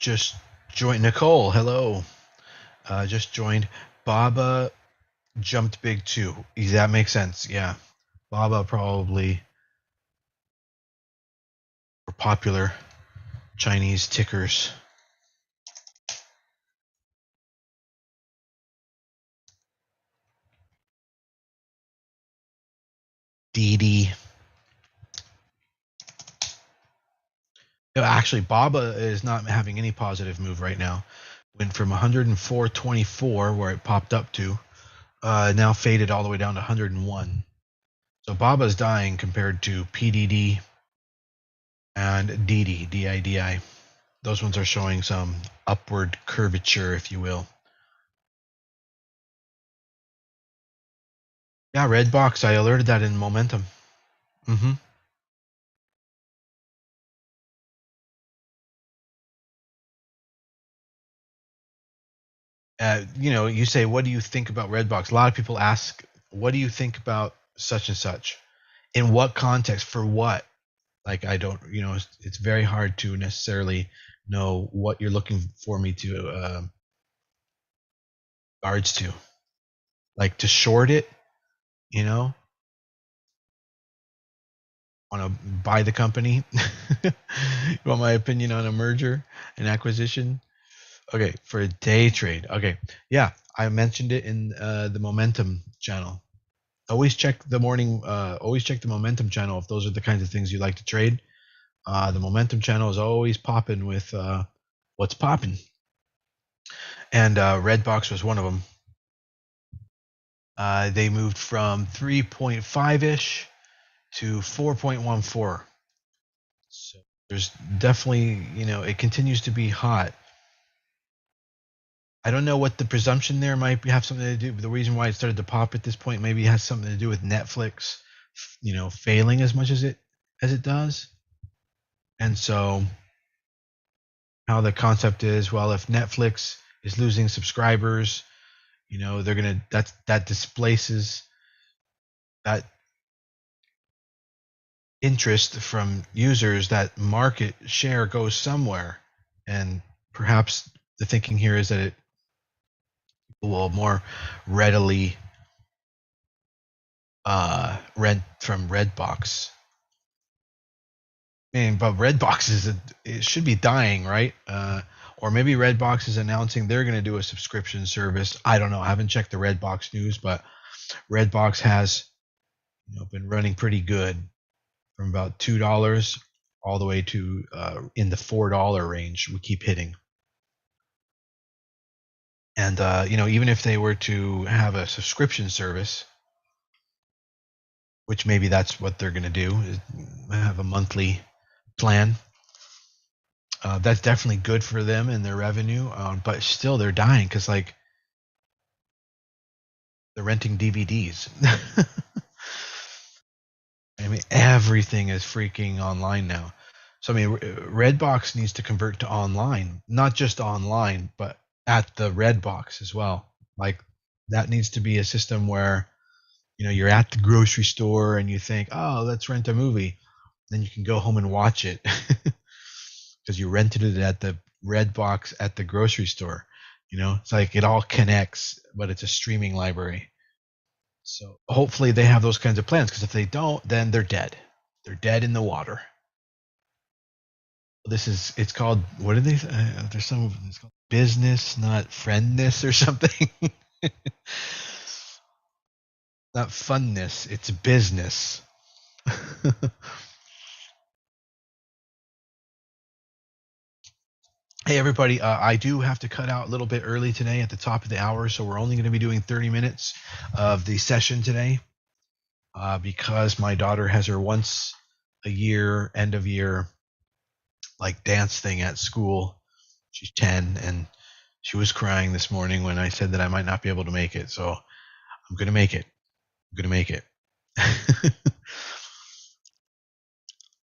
Just joined. Nicole, hello. Just joined. Baba jumped big too. That makes sense. Yeah. Baba probably for popular Chinese tickers. DIDI. No, actually, Baba is not having any positive move right now. Went from 104.24, where it popped up to, now faded all the way down to 101. So Baba's dying compared to PDD and DIDI, DIDI. Those ones are showing some upward curvature, if you will. Yeah, red box. I alerted that in momentum. Mm-hmm. You say, what do you think about red box? A lot of people ask, what do you think about such and such? In what context? For what? Like, I don't, it's very hard to necessarily know what you're looking for me to guards to. Like, to short it, want to buy the company? You want my opinion on a merger, an acquisition? Okay, for a day trade. Okay, yeah, I mentioned it in the momentum channel. Always check the morning. Always check the momentum channel if those are the kinds of things you like to trade. The momentum channel is always popping with what's popping, and Redbox was one of them. They moved from 3.5 ish to 4.14. So there's definitely, it continues to be hot. I don't know what the presumption there might have something to do. The reason why it started to pop at this point maybe has something to do with Netflix, failing as much as it does. And so, how the concept is, well, if Netflix is losing subscribers, they're gonna that displaces that interest from users. That market share goes somewhere, and perhaps the thinking here is that it will more readily rent from Redbox. But Redbox it should be dying, right? Or maybe Redbox is announcing they're going to do a subscription service. I don't know. I haven't checked the Redbox news, but Redbox has been running pretty good from about $2 all the way to in the $4 range. We keep hitting. And even if they were to have a subscription service, which maybe that's what they're going to do, is have a monthly plan. That's definitely good for them and their revenue, but still they're dying because they're renting DVDs. I mean, everything is freaking online now. So I mean, Redbox needs to convert to online, not just online, but at the Redbox as well. Like, that needs to be a system where you're at the grocery store and you think, oh, let's rent a movie, then you can go home and watch it because you rented it at the Redbox at the grocery store. It's like it all connects, but it's a streaming library. So hopefully they have those kinds of plans, because if they don't, then they're dead. They're dead in the water. It's called, what are they? There's some, it's called business, not friendness or something. Not funness, it's business. Hey, everybody, I do have to cut out a little bit early today at the top of the hour, so we're only going to be doing 30 minutes of the session today because my daughter has her once a year, end of year, like dance thing at school. She's 10, and she was crying this morning when I said that I might not be able to make it, so I'm going to make it. I'm going to make it.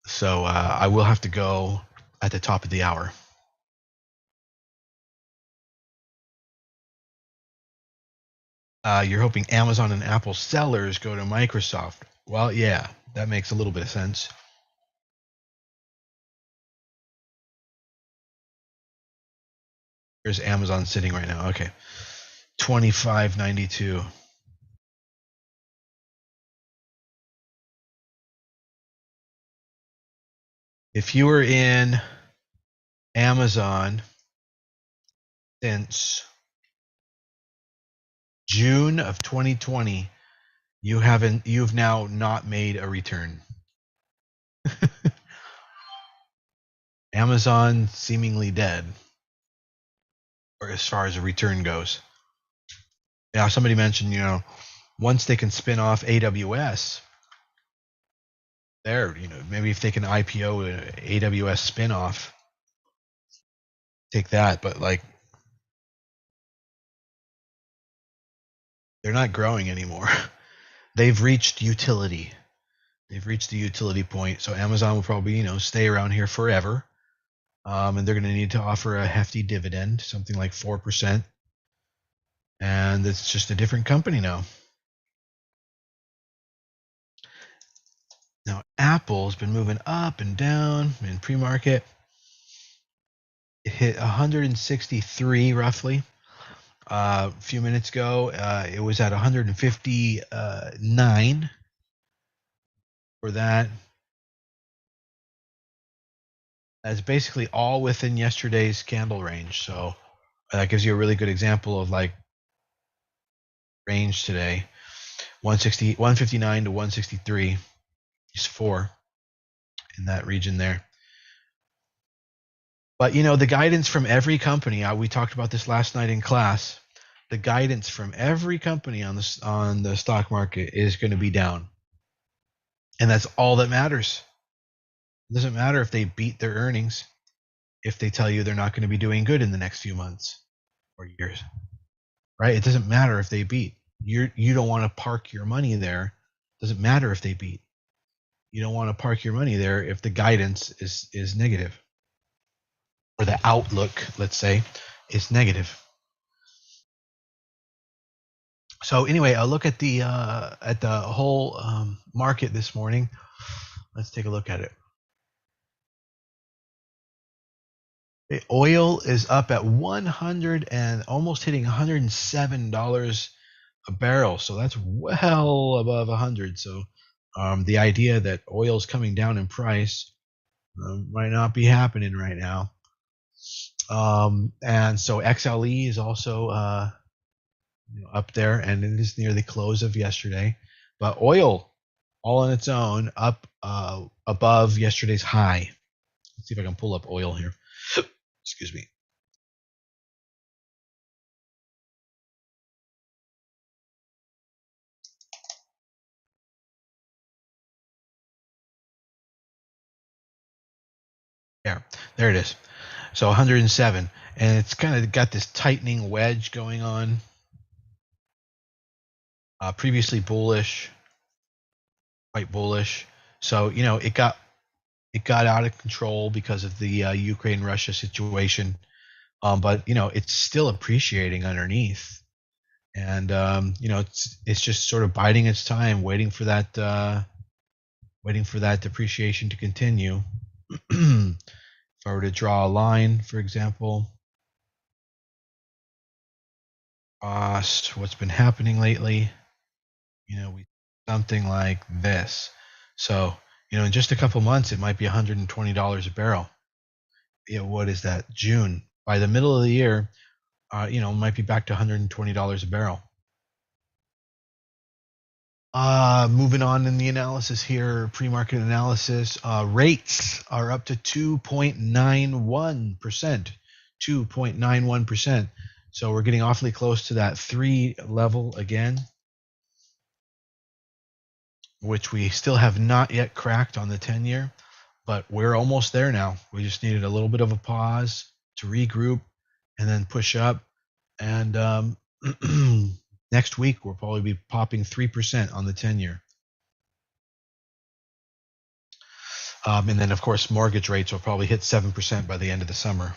So I will have to go at the top of the hour. You're hoping Amazon and Apple sellers go to Microsoft. Well, yeah, that makes a little bit of sense. Where's Amazon sitting right now? Okay, 25.92. If you were in Amazon since June of 2020, you've now not made a return. Amazon seemingly dead, or as far as a return goes. Now, somebody mentioned, once they can spin off AWS, maybe if they can IPO an AWS spinoff, take that. But like, they're not growing anymore. They've reached utility. They've reached the utility point. So Amazon will probably, stay around here forever. And they're going to need to offer a hefty dividend, something like 4%. And it's just a different company now. Now, Apple's been moving up and down in pre-market. It hit 163 roughly a few minutes ago. It was at 159 for that. That's basically all within yesterday's candle range. So that gives you a really good example of like range today. 159 to 163 is 4 in that region there. But the guidance from every company, we talked about this last night in class. The guidance from every company on the stock market is going to be down, and that's all that matters. It doesn't matter if they beat their earnings, if they tell you they're not going to be doing good in the next few months or years, right? It doesn't matter if they beat. You don't want to park your money there. It doesn't matter if they beat. You don't want to park your money there if the guidance is negative, or the outlook, let's say, is negative. So anyway, I'll look at the whole market this morning. Let's take a look at it. Okay, oil is up at 100 and almost hitting $107 a barrel. So that's well above 100. So the idea that oil is coming down in price might not be happening right now. And so XLE is also up there, and it is near the close of yesterday. But oil, all on its own, up above yesterday's high. Let's see if I can pull up oil here. Excuse me. There it is. So 107, and it's kind of got this tightening wedge going on. Previously bullish, quite bullish. So it got out of control because of the Ukraine-Russia situation, but it's still appreciating underneath, and it's just sort of biding its time, waiting for that depreciation to continue. If I were to draw a line, for example, what's been happening lately, something like this. So, in just a couple months, it might be $120 a barrel. What is that? June. By the middle of the year, it might be back to $120 a barrel. Moving on in the analysis here, pre-market analysis, rates are up to 2.91%. 2.91%. So we're getting awfully close to that 3 level again, which we still have not yet cracked on the 10-year, but we're almost there now. We just needed a little bit of a pause to regroup and then push up. And next week, we'll probably be popping 3% on the 10-year. And then, of course, mortgage rates will probably hit 7% by the end of the summer.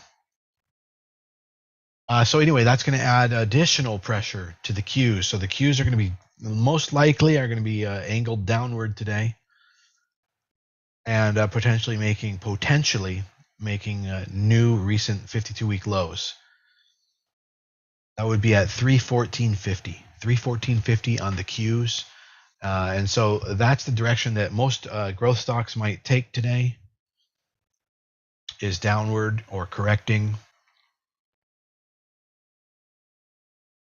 So anyway, that's going to add additional pressure to the Qs. So the Qs are going to be, most likely, angled downward today, and potentially making new recent 52-week lows. That would be at 314.50. 314.50 on the Qs. And so that's the direction that most growth stocks might take today, is downward or correcting.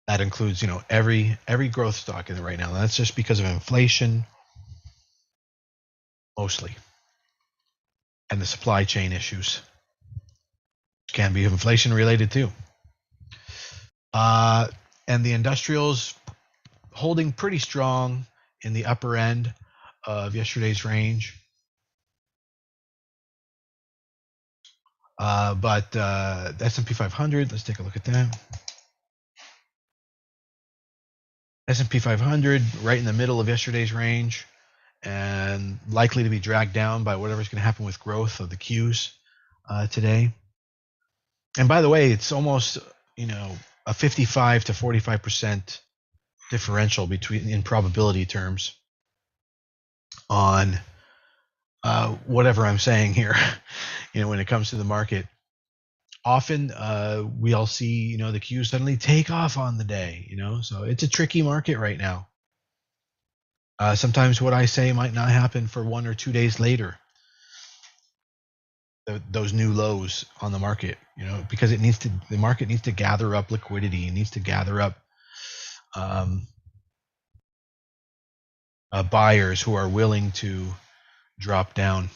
That includes, every growth stock in it right now. That's just because of inflation, mostly, and the supply chain issues. Can be inflation related too. And the industrials holding pretty strong in the upper end of yesterday's range. But the S&P 500, let's take a look at that. S&P 500 right in the middle of yesterday's range, and likely to be dragged down by whatever's going to happen with growth of the Qs today. And by the way, it's almost, a 55 to 45% differential between, in probability terms, on whatever I'm saying here. When it comes to the market, often we'll see, the Qs suddenly take off on the day, so it's a tricky market right now. Sometimes what I say might not happen for 1 or 2 days later. Those new lows on the market, because the market needs to gather up liquidity. It needs to gather up buyers who are willing to drop down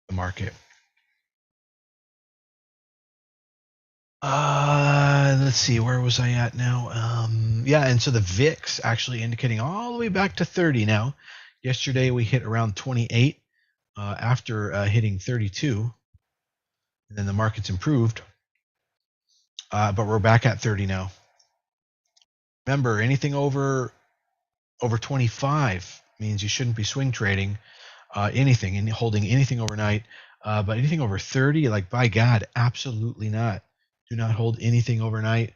the market. Let's see, where was I at now? Yeah, and so the VIX actually indicating all the way back to 30 now. Yesterday we hit around 28 after hitting 32, and then the market's improved. But we're back at 30 now. Remember, anything over 25 means you shouldn't be swing trading anything and holding anything overnight. But anything over 30, like, by God, absolutely not. Do not hold anything overnight.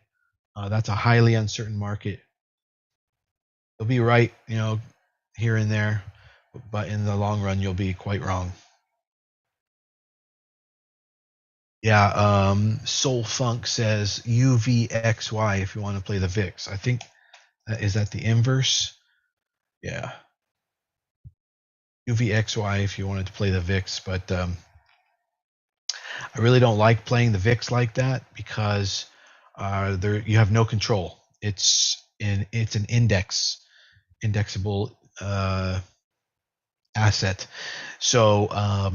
That's a highly uncertain market. You'll be right, here and there, but in the long run, you'll be quite wrong. Yeah, Soul Funk says UVXY if you want to play the VIX. I think is that the inverse? Yeah. UVXY if you wanted to play the VIX, but I really don't like playing the VIX like that because you have no control. It's an indexable asset, so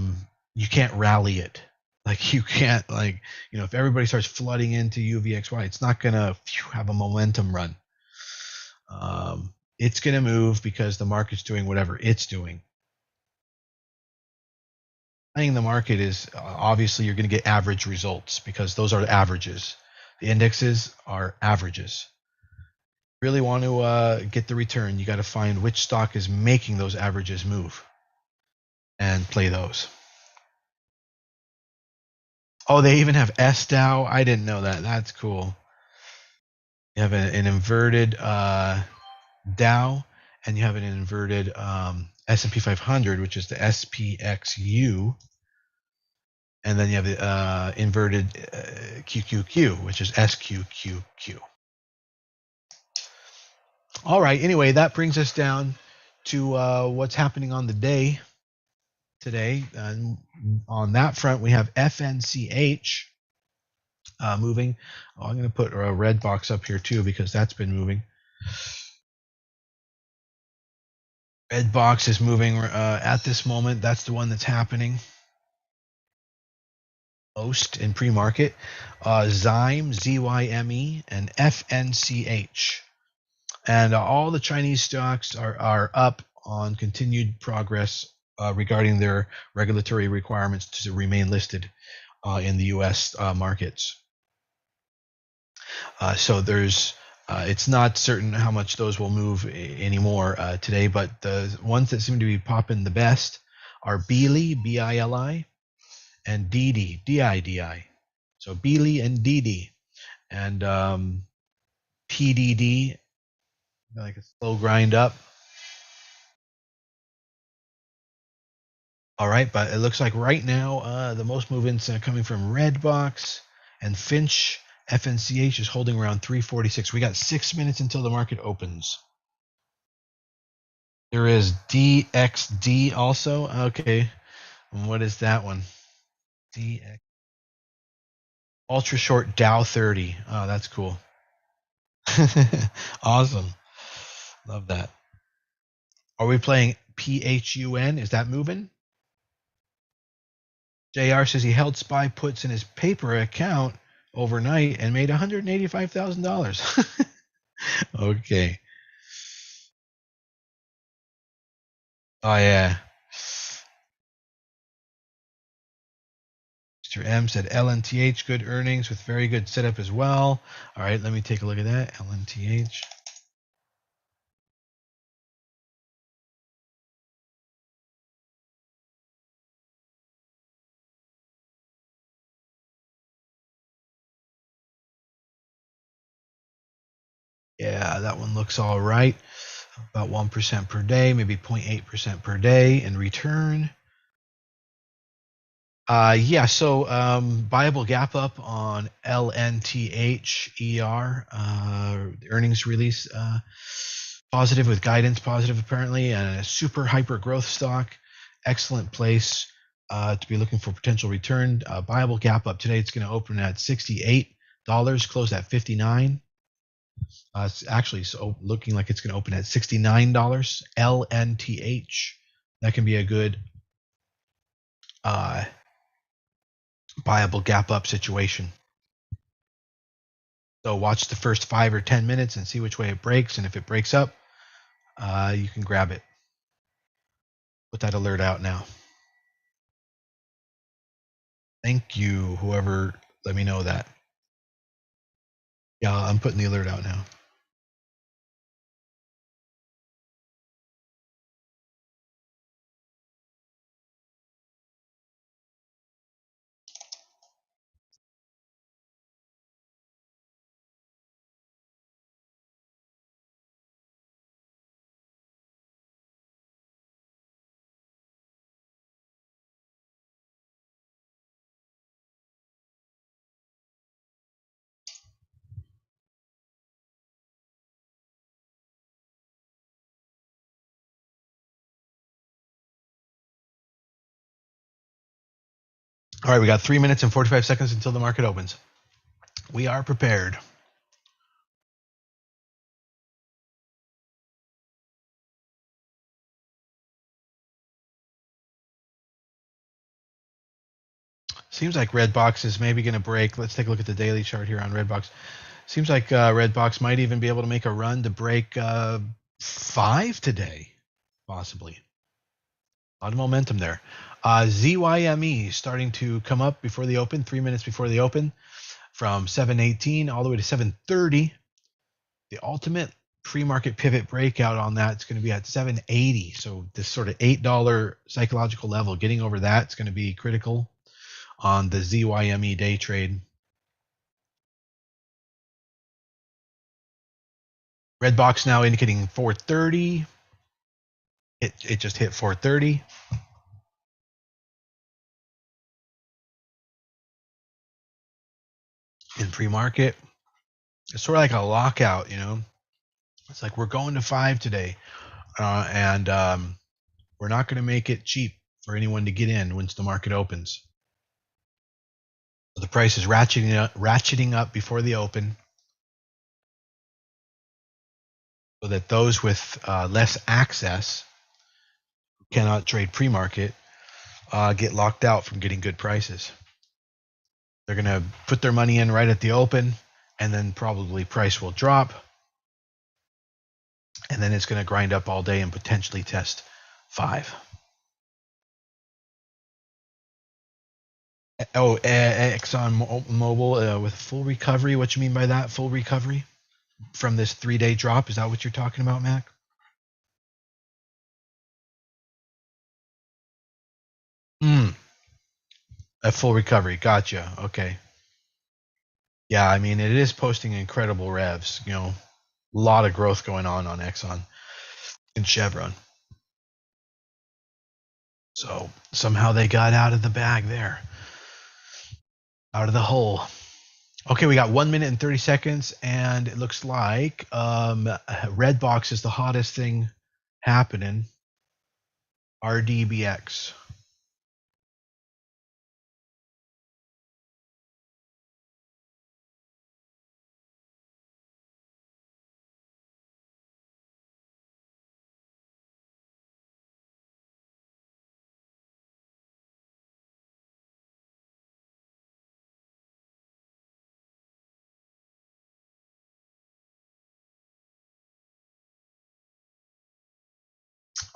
you can't rally it. Like, you can't, if everybody starts flooding into UVXY, it's not gonna have a momentum run. It's gonna move because the market's doing whatever it's doing. Playing the market is obviously you're going to get average results because those are the averages. The indexes are averages. Really want to get the return, you got to find which stock is making those averages move and play those. Oh, they even have SDOW. I didn't know that. That's cool. You have an inverted Dow, and you have an inverted S&P 500, which is the SPXU. And then you have the inverted QQQ, which is SQQQ. All right. Anyway, that brings us down to what's happening on the day today. And on that front, we have FNCH moving. Oh, I'm going to put a red box up here too because that's been moving. Red box is moving at this moment. That's the one that's happening most in pre-market. ZYME, ZYME, and FNCH. And all the Chinese stocks are up on continued progress regarding their regulatory requirements to remain listed in the U.S. Markets. So it's not certain how much those will move anymore today, but the ones that seem to be popping the best are BILI, BILI, and DIDI, DIDI. So BILI and DIDI, and PDD, like a slow grind up. All right, but it looks like right now the most movements are coming from Redbox and FNCH FNCH is holding around 346. We got 6 minutes until the market opens. There is DXD also. Okay. And what is that one? DX. Ultra short Dow 30. Oh, that's cool. Awesome. Love that. Are we playing PHUN? Is that moving? JR says he held SPY puts in his paper account overnight and made $185,000. Okay. Oh, yeah. Mr. M said LNTH, good earnings with very good setup as well. All right, let me take a look at that. LNTH. Yeah, that one looks all right. About 1% per day, maybe 0.8% per day in return. Yeah, so viable gap up on LNTHER, earnings release positive with guidance positive apparently, and a super hyper growth stock. Excellent place to be looking for potential return. Viable gap up today. It's going to open at $68, close at $59. It's actually looking like it's going to open at $69. LNTH. That can be a good viable gap up situation. So watch the first 5 or 10 minutes and see which way it breaks. And if it breaks up, you can grab it. Put that alert out now. Thank you, whoever let me know that. Yeah, I'm putting the alert out now. All right, we got 3 minutes and 45 seconds until the market opens. We are prepared. Seems like Redbox is maybe going to break. Let's take a look at the daily chart here on Redbox. Seems like Redbox might even be able to make a run to break 5 today, possibly. A lot of momentum there. ZYME starting to come up before the open, 3 minutes before the open, from 718 all the way to 730. The ultimate pre-market pivot breakout on that is going to be at 780. So this sort of $8 psychological level, getting over that is going to be critical on the ZYME day trade. Redbox now indicating 430. It just hit 430. In pre-market. It's sort of like a lockout, you know. It's like we're going to 5 today, and we're not going to make it cheap for anyone to get in once the market opens. So the price is ratcheting up before the open, so that those with less access, who cannot trade pre-market, get locked out from getting good prices. They're going to put their money in right at the open, and then probably price will drop, and then it's going to grind up all day and potentially test 5. Oh, Exxon Mobil with full recovery. What you mean by that? Full recovery from this 3-day drop? Is that what you're talking about, Mac? A full recovery. Gotcha. Okay. Yeah, I mean, it is posting incredible revs. You know, a lot of growth going on Exxon and Chevron. So somehow they got out of the bag there, out of the hole. Okay, we got 1 minute and 30 seconds, and it looks like red box is the hottest thing happening. RDBX.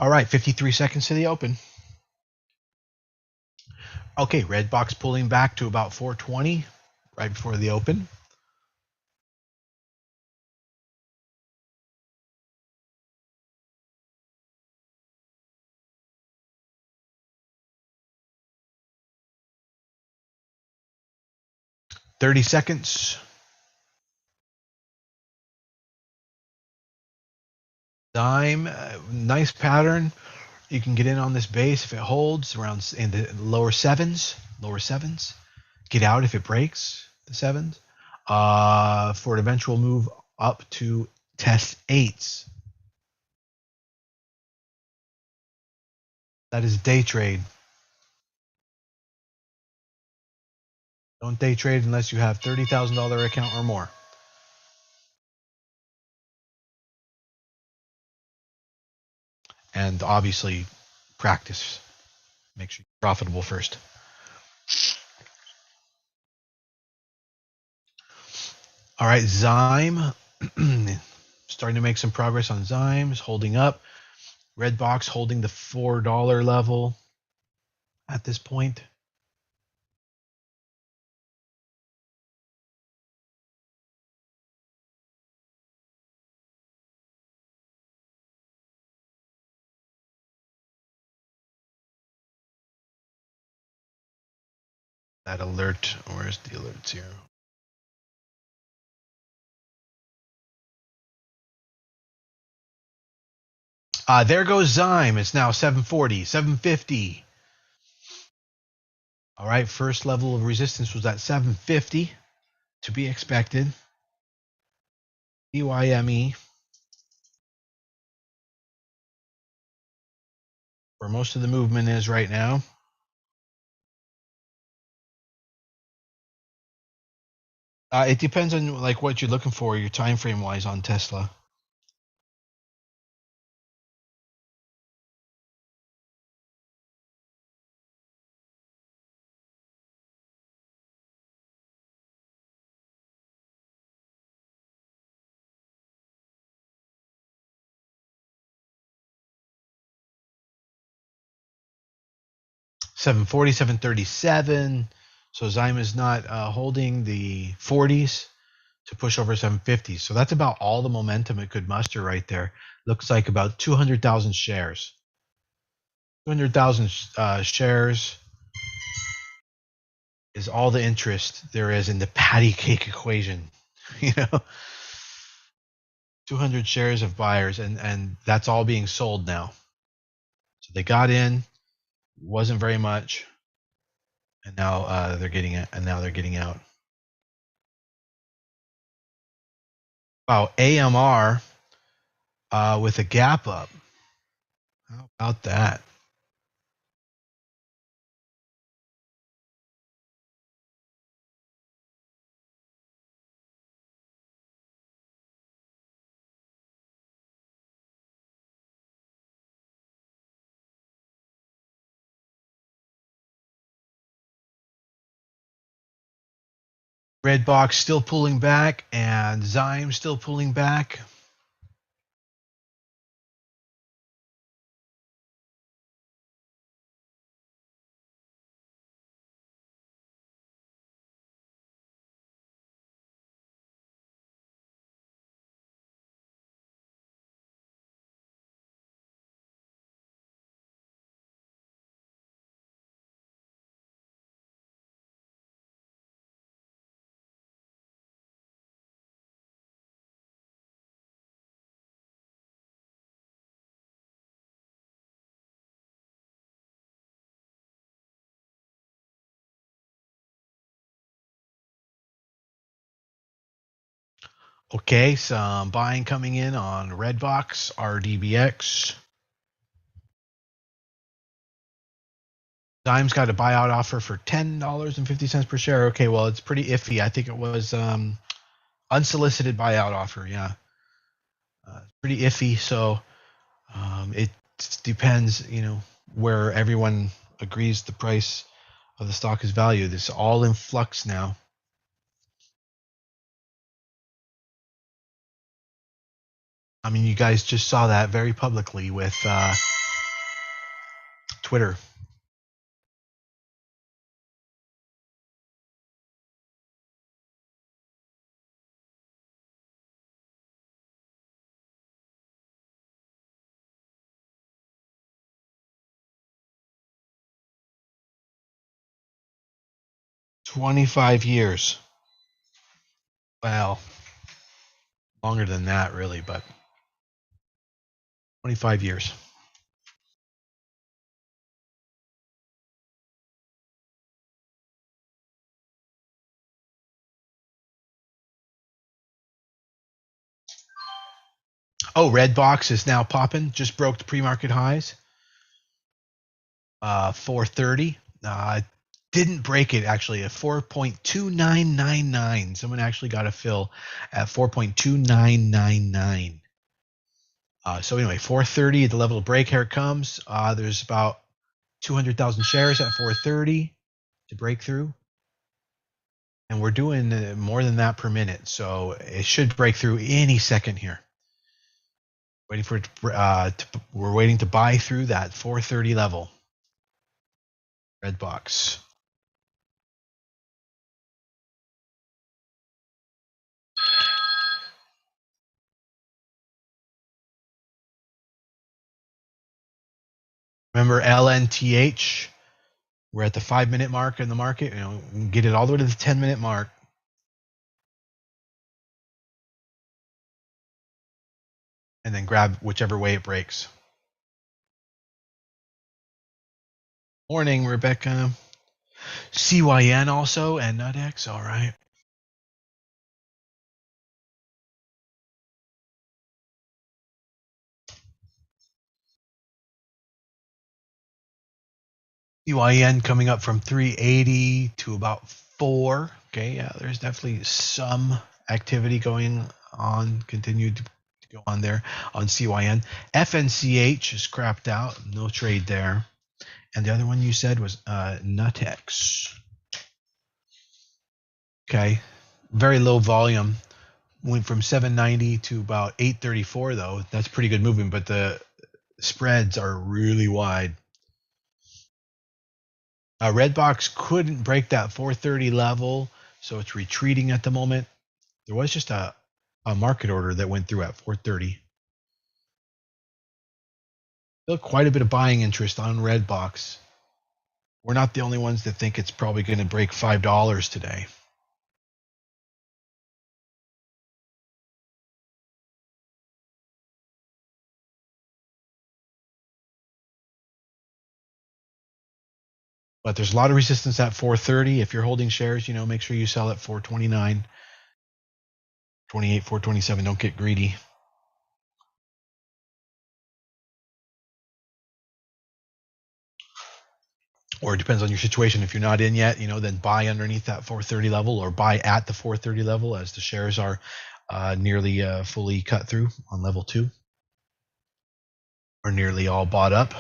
All right, 53 seconds to the open. Okay, red box pulling back to about 420 right before the open. Thirty seconds. Dime, nice pattern. You can get in on this base if it holds around in the lower sevens. Lower sevens. Get out if it breaks the sevens. For an eventual move up to test eights. That is day trade. Don't day trade unless you have $30,000 account or more. And obviously, practice. Make sure you're profitable first. All right, ZYME. Starting to make some progress on ZYME's, holding up. Red box holding the $4 level at this point. That alert, where's the alerts here? There goes ZYME. It's now 740, 750. All right, first level of resistance was at 750, to be expected. ZYME, where most of the movement is right now. It depends on like what you're looking for, your time frame wise on Tesla. $740, $737. So ZYME is not holding the 40s to push over 750. So that's about all the momentum it could muster right there. Looks like about 200,000 shares. 200,000 shares is all the interest there is in the patty cake equation. You know, 200 shares of buyers, and that's all being sold now. So they got in, wasn't very much, and now they're getting it, and now they're getting out. Wow, AMR with a gap up. How about that? Red box still pulling back, and ZYME still pulling back. Okay, some buying coming in on Redbox, RDBX. ZYME's got a buyout offer for $10.50 per share. Okay, well, it's pretty iffy. I think it was unsolicited buyout offer. Yeah, pretty iffy. So it depends, where everyone agrees the price of the stock is valued. It's all in flux now. I mean, you guys just saw that very publicly with Twitter. $25 years. Well, longer than that, really, but 25 years. Oh, Redbox is now popping. Just broke the pre-market highs. 430. Didn't break it actually at 4.2999. Someone actually got a fill at 4.2999. So anyway, 430 at the level of break. Here it comes. There's about 200,000 shares at 430 to break through. And we're doing more than that per minute. So it should break through any second here. Waiting for it. We're waiting to buy through that 430 level. Redbox. Remember LNTH? We're at the 5-minute mark in the market. Get it all the way to the 10-minute mark. And then grab whichever way it breaks. Morning, Rebecca. CYN also and NutX. All right. CYN coming up from 380 to about 4. Okay, yeah, there's definitely some activity going on, continued to go on there on CYN. FNCH is crapped out, no trade there. And the other one you said was NutX. Okay, very low volume. Went from 790 to about 834 though. That's pretty good movement, but the spreads are really wide. Redbox couldn't break that 430 level, so it's retreating at the moment. There was just a market order that went through at 430. Still quite a bit of buying interest on Redbox. We're not the only ones that think it's probably going to break $5 today. But there's a lot of resistance at 430. If you're holding shares, make sure you sell at 429, 28, 427. Don't get greedy. Or it depends on your situation. If you're not in yet, then buy underneath that 430 level or buy at the 430 level as the shares are nearly fully cut through on level 2 or nearly all bought up.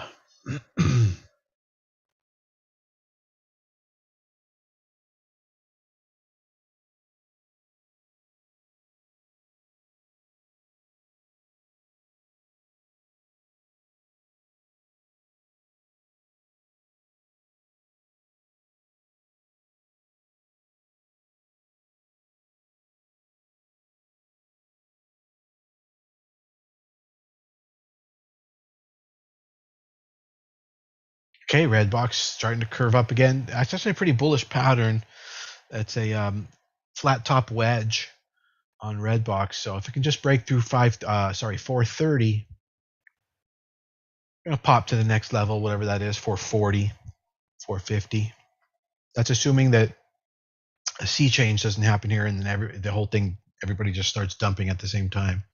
Okay, Redbox starting to curve up again. That's actually a pretty bullish pattern. It's a flat top wedge on Redbox. So if it can just break through 430, gonna pop to the next level, whatever that is, 440, 450. That's assuming that a sea change doesn't happen here, and then the whole thing everybody just starts dumping at the same time.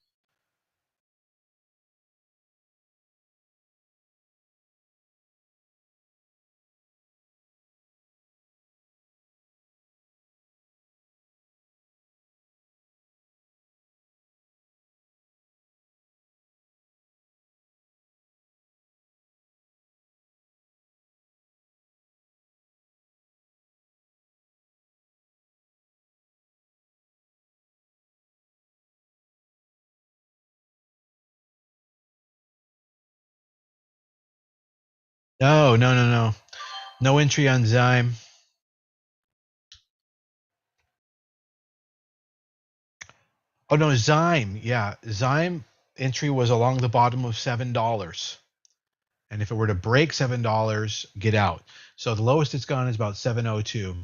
No, no, no, no. No entry on ZYME. Oh no, ZYME. Yeah, ZYME entry was along the bottom of $7. And if it were to break $7, get out. So the lowest it's gone is about 702.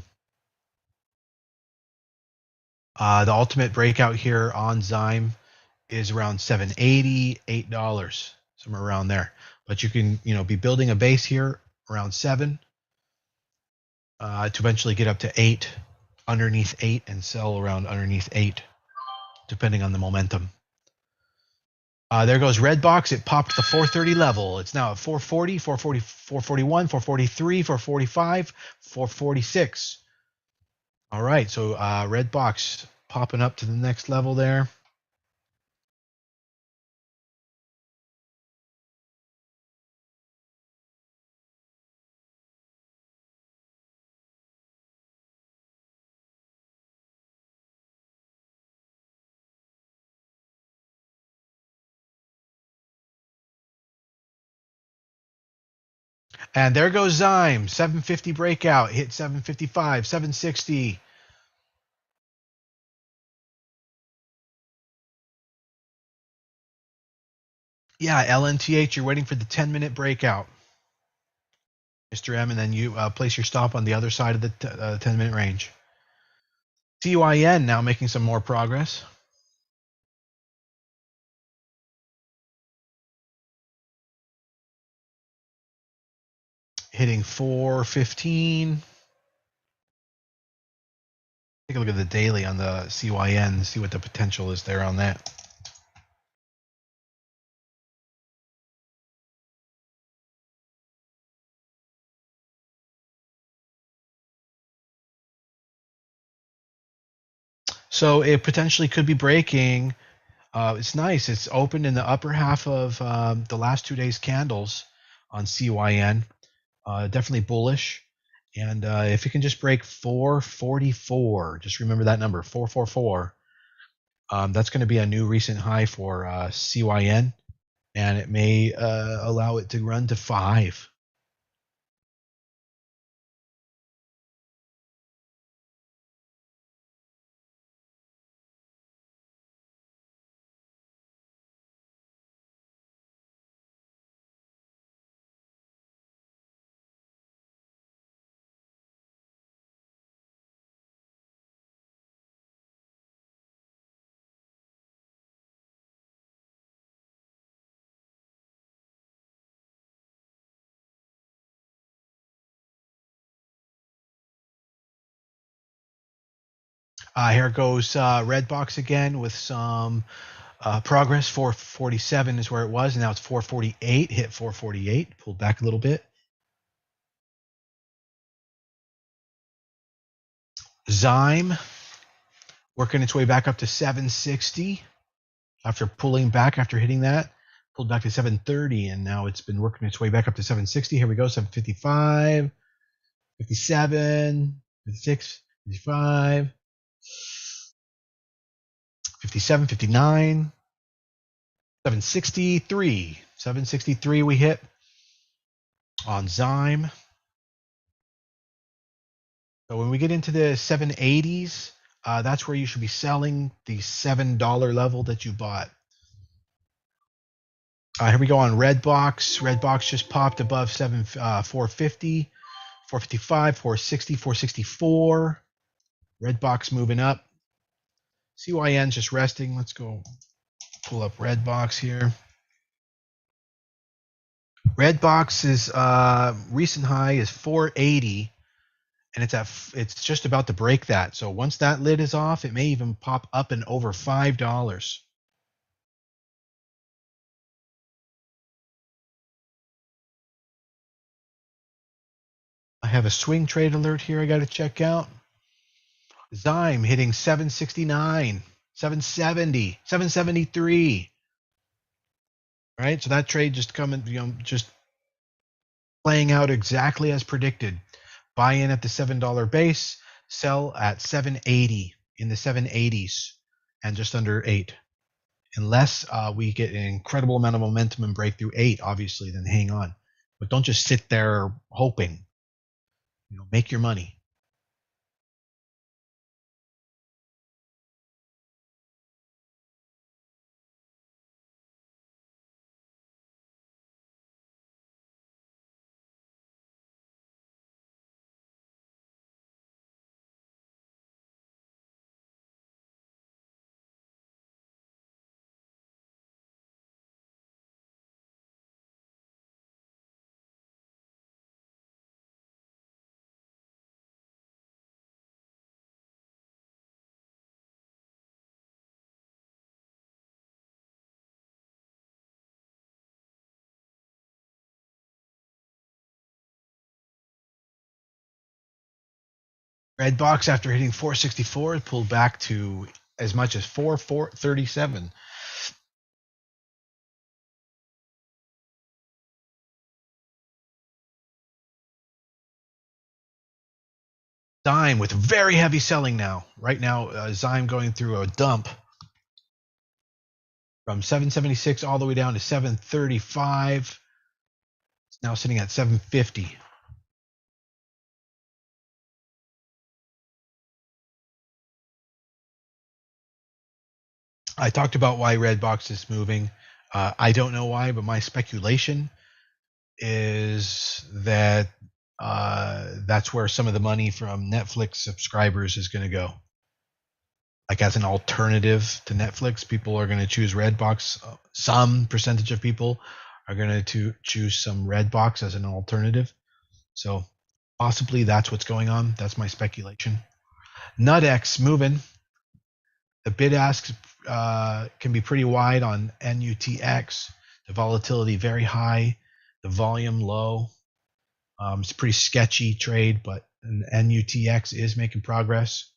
The ultimate breakout here on ZYME is around 780, $8, somewhere around there. But you can, be building a base here around 7 to eventually get up to 8, underneath 8, and sell around underneath 8, depending on the momentum. There goes red box. It popped the 430 level. It's now at 440, 440, 441, 443, 445, 446. All right, so red box popping up to the next level there. And there goes ZYME, 750 breakout, hit 755, 760. Yeah, LNTH, you're waiting for the 10-minute breakout, Mr. M, and then you place your stop on the other side of the 10-minute range. ZYN now making some more progress. Hitting 415. Take a look at the daily on the ZYN, see what the potential is there on that. So it potentially could be breaking. It's nice. It's opened in the upper half of the last 2 days candles on ZYN. Definitely bullish. And if it can just break 444, just remember that number, 444. That's going to be a new recent high for ZYN, and it may allow it to run to 5. Here goes red box again with some progress. 447 is where it was. Now it's 448. Hit 448. Pulled back a little bit. ZYME working its way back up to 760 after pulling back after hitting that. Pulled back to 730, and now it's been working its way back up to 760. Here we go, 755, 57, 56, 55, 57, 59, 763. 763 we hit on ZYME. So when we get into the 780s, that's where you should be selling the $7 level that you bought. Here we go on red box. Red box just popped above 450, 455, 460, 464. Red box moving up. CYN's just resting. Let's go pull up red box here. Red box's recent high is 480, and it's just about to break that. So once that lid is off, it may even pop up and over $5. I have a swing trade alert here I got to check out. ZYME hitting 769, 770, 773. Right? So that trade just coming, just playing out exactly as predicted. Buy in at the $7 base, sell at 780 in the 780s and just under 8. Unless we get an incredible amount of momentum and break through 8, obviously, then hang on. But don't just sit there hoping. Make your money. Red box, after hitting 464, pulled back to as much as 437. ZYME with very heavy selling now. Right now, ZYME going through a dump from 776 all the way down to 735. It's now sitting at 750. I talked about why Redbox is moving. I don't know why, but my speculation is that that's where some of the money from Netflix subscribers is going to go. Like as an alternative to Netflix, people are going to choose Redbox. Some percentage of people are going to choose some Redbox as an alternative. So possibly that's what's going on. That's my speculation. NutX moving. The bid ask can be pretty wide on NUTX. The volatility very high. The volume low. It's a pretty sketchy trade, but NUTX is making progress.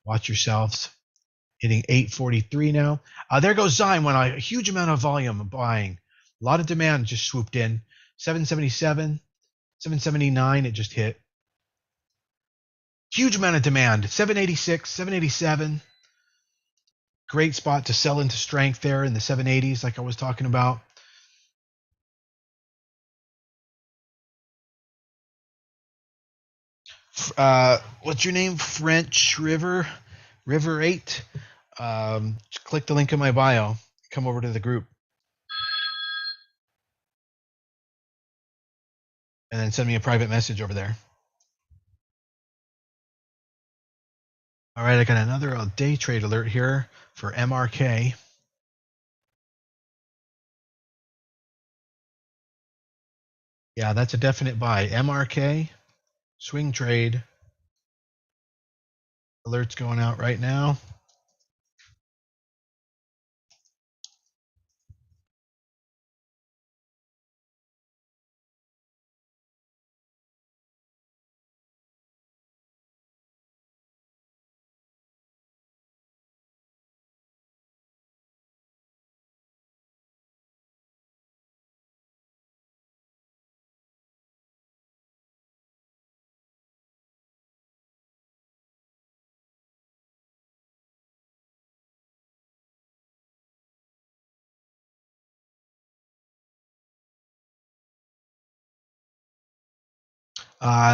Watch yourselves. Hitting 843 now. There goes ZYME when a huge amount of volume of buying. A lot of demand just swooped in. 777, 779, it just hit. Huge amount of demand. 786, 787. Great spot to sell into strength there in the 780s, like I was talking about. What's your name? French River 8. Just click the link in my bio. Come over to the group. And then send me a private message over there. All right, I got another day trade alert here for MRK. Yeah, that's a definite buy. MRK, swing trade. Alerts going out right now.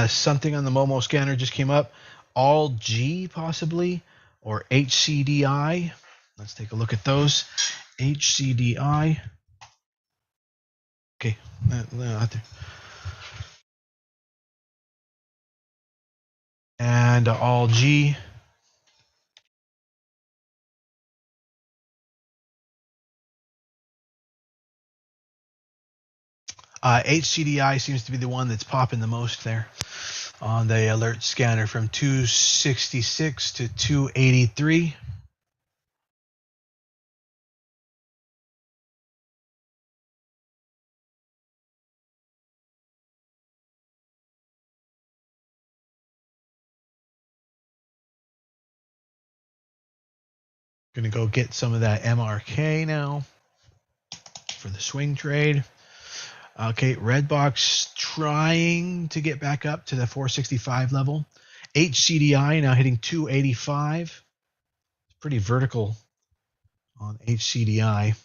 Something on the Momo scanner just came up. All G possibly, or HCDI. Let's take a look at those. HCDI. Okay. And all G. HCDI seems to be the one that's popping the most there. on the alert scanner from 266 to 283. Going to go get some of that MRK now for the swing trade. Okay, red box trying to get back up to the 465 level. HCDI now hitting 285. Pretty vertical on HCDI.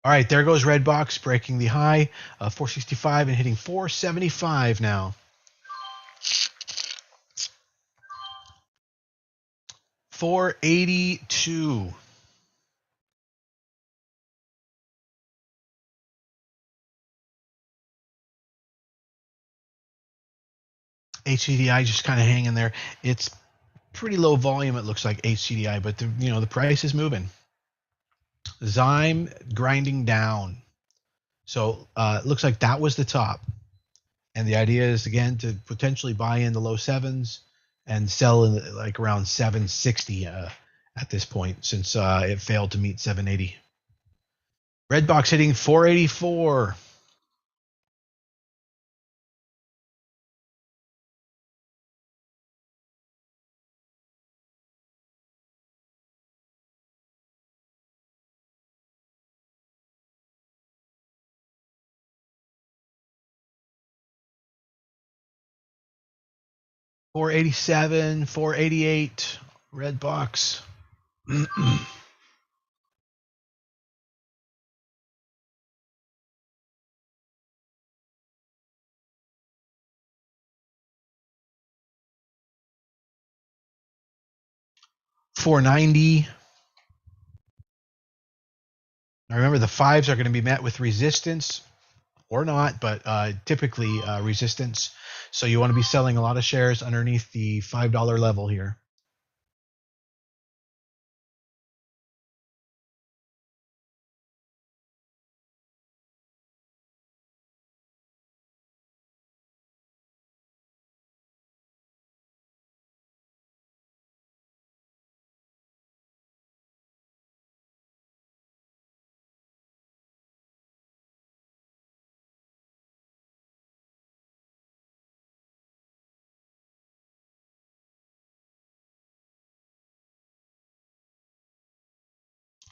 All right, there goes red box breaking the high of 465 and hitting 475 now. 482. HCDI just kind of hanging there. It's pretty low volume, it looks like HCDI, but the price is moving. ZYME grinding down. So it looks like that was the top. And the idea is, again, to potentially buy in the low sevens and sell in like around 760 at this point, since it failed to meet 780. Red box hitting 484. $487, $488, red box. $490. Now remember, the fives are going to be met with resistance or not, but typically resistance. So you want to be selling a lot of shares underneath the $5 level here.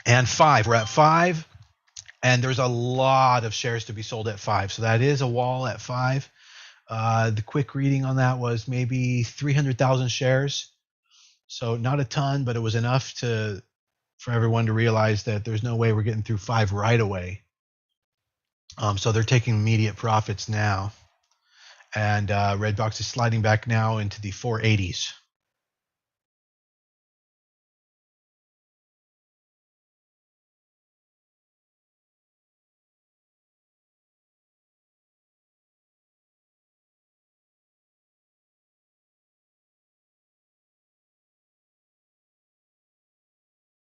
And five, we're at five, and there's a lot of shares to be sold at five. So that is a wall at five. The quick reading on that was maybe 300,000 shares. So not a ton, but it was enough for everyone to realize that there's no way we're getting through five right away. So they're taking immediate profits now. And Redbox is sliding back now into the 480s.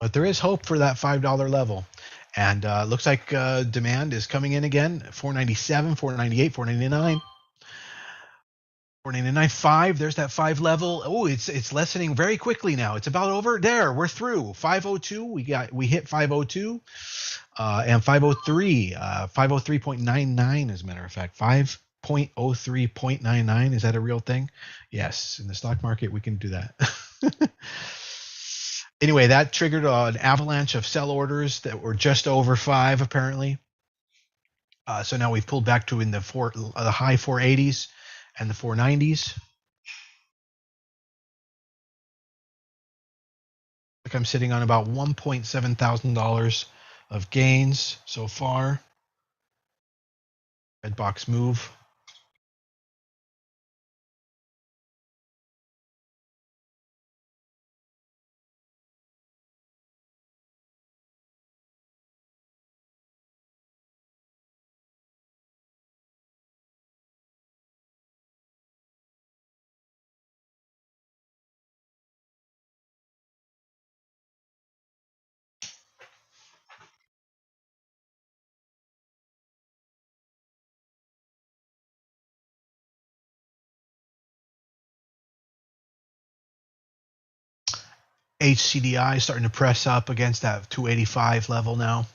But there is hope for that $5 level. And looks like demand is coming in again, 497, 498, 499. 499.5. There's that 5 level. Oh, it's lessening very quickly now. It's about over. There, we're through. 502. We hit 502. And 503. 503.99 as a matter of fact. 5.03.99. Is that a real thing? Yes. In the stock market, we can do that. Anyway, that triggered an avalanche of sell orders that were just over 5 apparently. So now we've pulled back to in the high 480s and the 490s. Like I'm sitting on about $1.7 thousand of gains so far. Red box move. HCDI starting to press up against that 285 level now.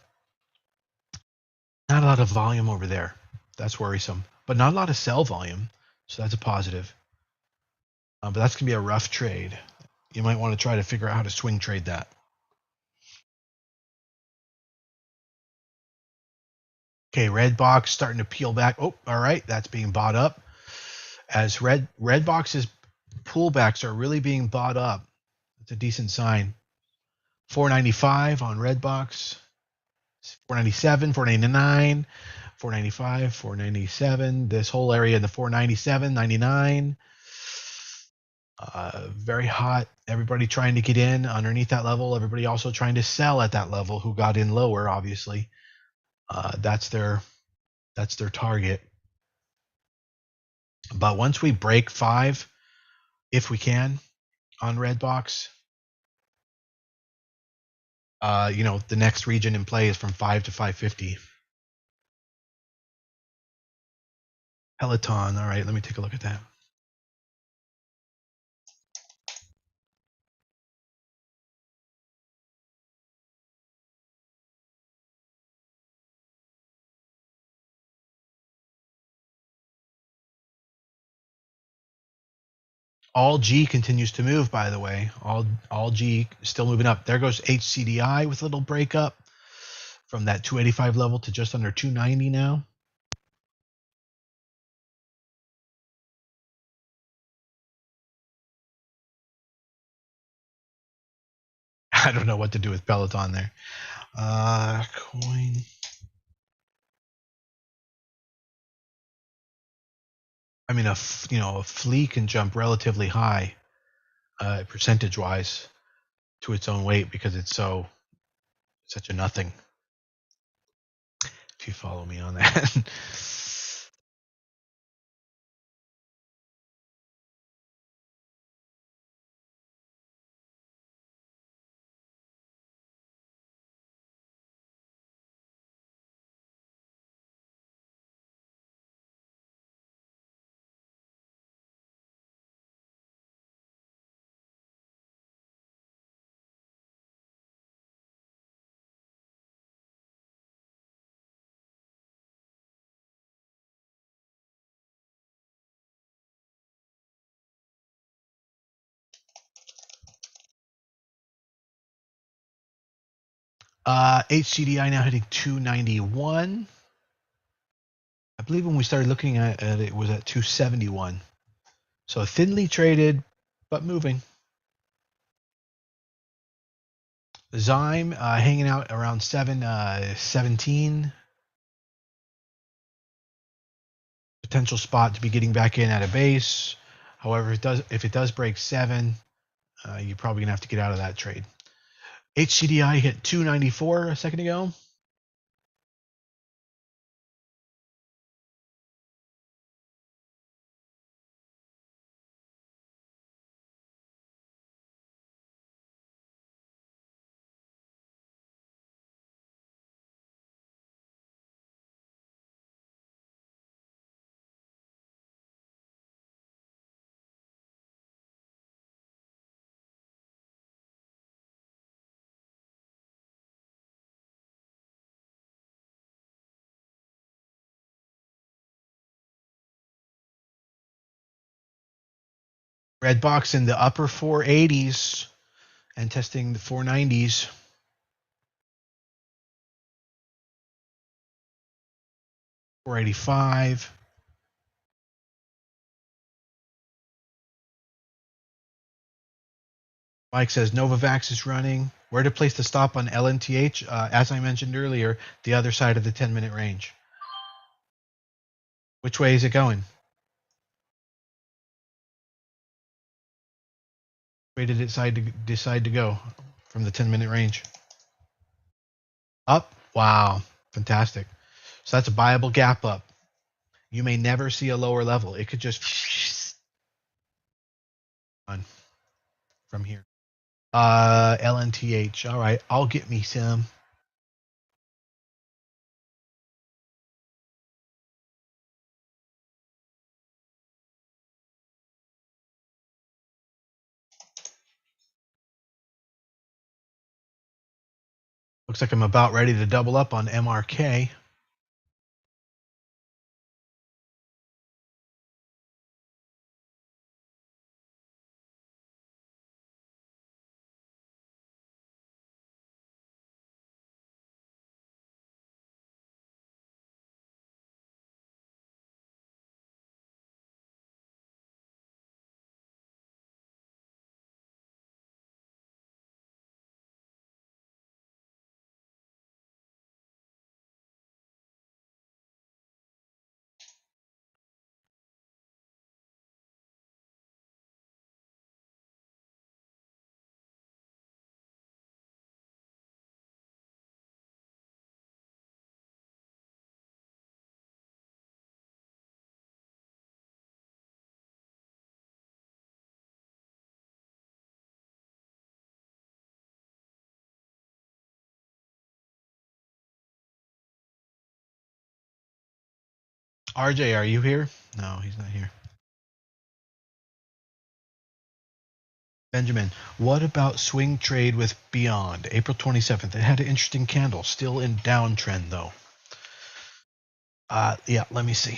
Not a lot of volume over there. That's worrisome. But not a lot of sell volume. So that's a positive. But that's going to be a rough trade. You might want to try to figure out how to swing trade that. Okay, red box starting to peel back. Oh, all right. That's being bought up. As red boxes pullbacks are really being bought up. That's a decent sign. 495 on red box. 497, 499, 495, 497. This whole area in the 497, 99. Very hot. Everybody trying to get in underneath that level. Everybody also trying to sell at that level who got in lower, obviously. That's their target. But once we break 5, if we can, on red box, the next region in play is from 5 to 550. Peloton. All right, let me take a look at that. All G continues to move, by the way. All G still moving up. There goes HCDI with a little breakup from that 285 level to just under 290 now. I don't know what to do with Peloton there. Coin. I mean, a flea can jump relatively high, percentage-wise, to its own weight because it's such a nothing. If you follow me on that. HCDI now hitting 291. I believe when we started looking at it, it was at 271. So thinly traded, but moving. ZYME hanging out around 717. Potential spot to be getting back in at a base. However, if it does break 7, you're probably gonna have to get out of that trade. HCDI hit 294 a second ago. Red box in the upper 480s and testing the 490s. $485. Mike says Novavax is running. Where to place the stop on FNCH? As I mentioned earlier, the other side of the 10-minute range. Which way is it going? Where did it decide to go from the 10-minute range? Up? Wow, fantastic. So that's a buyable gap up. You may never see a lower level. It could just on from here. FNCH. All right, I'll get me some. Looks like I'm about ready to double up on MRK. RJ, are you here? No, he's not here. Benjamin, what about swing trade with Beyond? April 27th. It had an interesting candle. Still in downtrend, though. Yeah, let me see.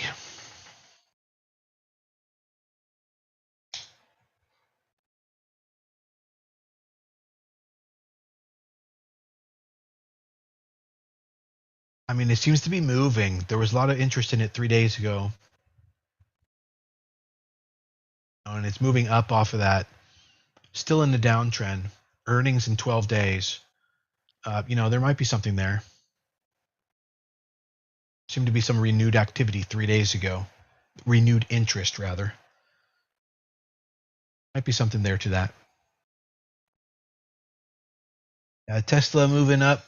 I mean, it seems to be moving. There was a lot of interest in it 3 days ago. And it's moving up off of that. Still in the downtrend. Earnings in 12 days. There might be something there. Seemed to be some renewed activity 3 days ago. Renewed interest, rather. Might be something there to that. Tesla moving up.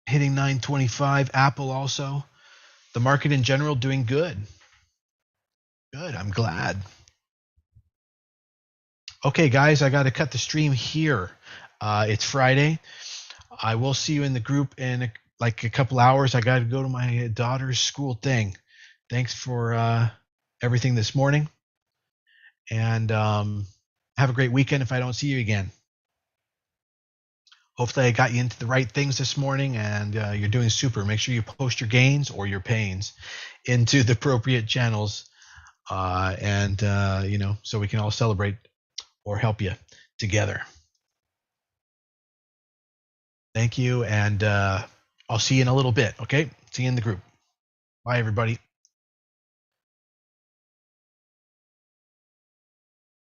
Hitting 925. Apple also. The market in general doing good. Good. I'm glad. Okay, guys, I got to cut the stream here. It's Friday. I will see you in the group in a couple hours. I got to go to my daughter's school thing. Thanks for everything this morning. And have a great weekend if I don't see you again. Hopefully I got you into the right things this morning, and you're doing super. Make sure you post your gains or your pains into the appropriate channels, so we can all celebrate or help you together. Thank you, and I'll see you in a little bit, okay? See you in the group. Bye, everybody.